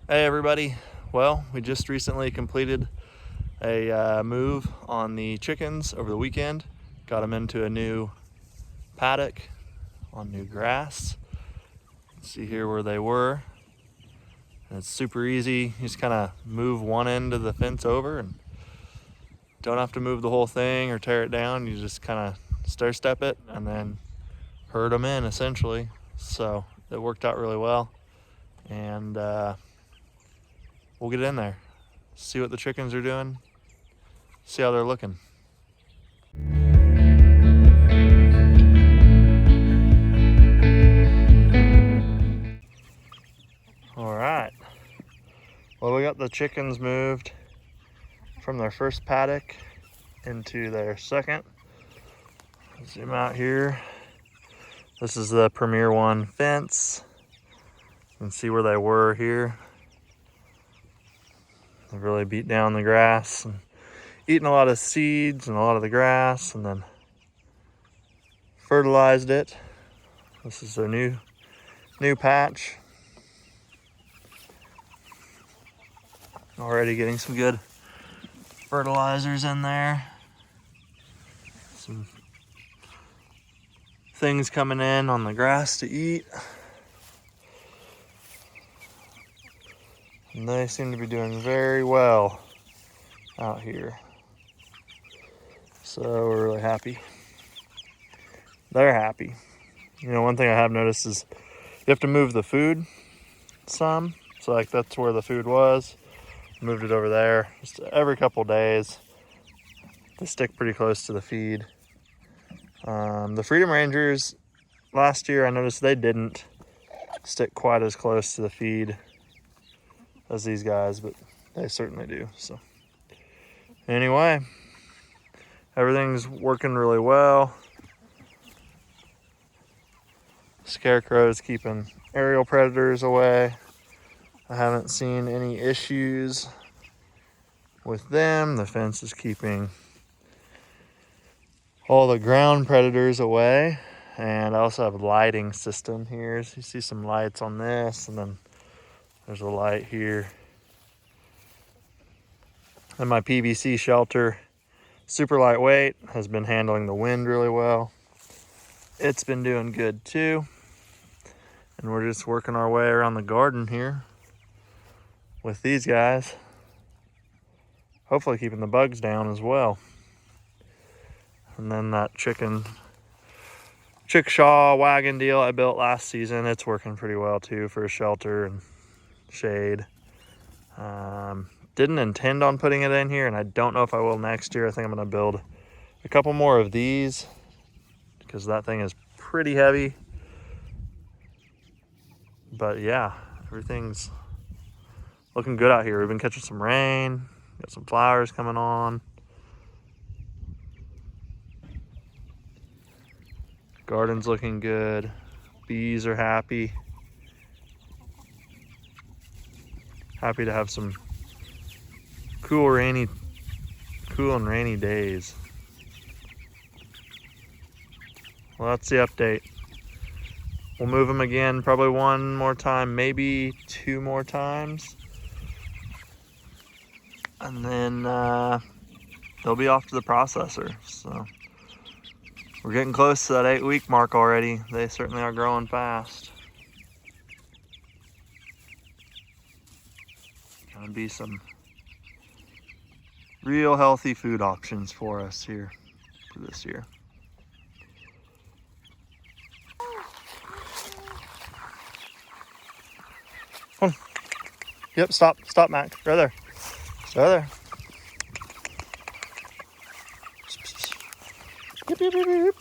Hey everybody, well, we just recently completed a move on the chickens over the weekend. Got them into a new paddock on new grass. See here where they were. And it's super easy. You just kind of move one end of the fence over and don't have to move the whole thing or tear it down. You just kind of stair step it and then herd them in essentially. So it worked out really well. And we'll get in there, see what the chickens are doing, see how they're looking. All right, well, we got the chickens moved from their first paddock into their second. Zoom out here. This is the Premier One fence. You can see where they were here. They've really beat down the grass and eaten a lot of seeds and a lot of the grass, and then fertilized it. This is their new patch. Already getting some good fertilizers in there. Some things coming in on the grass to eat. And they seem to be doing very well out here. So we're really happy. They're happy. You know, one thing I have noticed is you have to move the food some. So like that's where the food was. Moved it over there just every couple days. They stick pretty close to the feed. The Freedom Rangers, last year I noticed they didn't stick quite as close to the feed as these guys, but they certainly do. So anyway, everything's working really well. Scarecrow's keeping aerial predators away. I haven't seen any issues with them. The fence is keeping all the ground predators away. And I also have a lighting system here. So you see some lights on this, and then there's a light here. And my PVC shelter, super lightweight, has been handling the wind really well. It's been doing good too. And we're just working our way around the garden here with these guys. Hopefully keeping the bugs down as well. And then that chickshaw wagon deal I built last season, it's working pretty well too for a shelter and shade. Didn't intend on putting it in here, and I don't know if I will next year. I think I'm gonna build a couple more of these because that thing is pretty heavy. But yeah, everything's looking good out here. We've been catching some rain, got some flowers coming on. Garden's looking good. Bees are happy. Happy to have some cool and rainy days. Well, that's the update. We'll move them again, probably one more time, maybe two more times. And then they'll be off to the processor. So we're getting close to that 8-week mark already. They certainly are growing fast. Gonna be some real healthy food options for us here for this year. Come on. Yep, stop, Mac. Right there. Stay right there. Yep.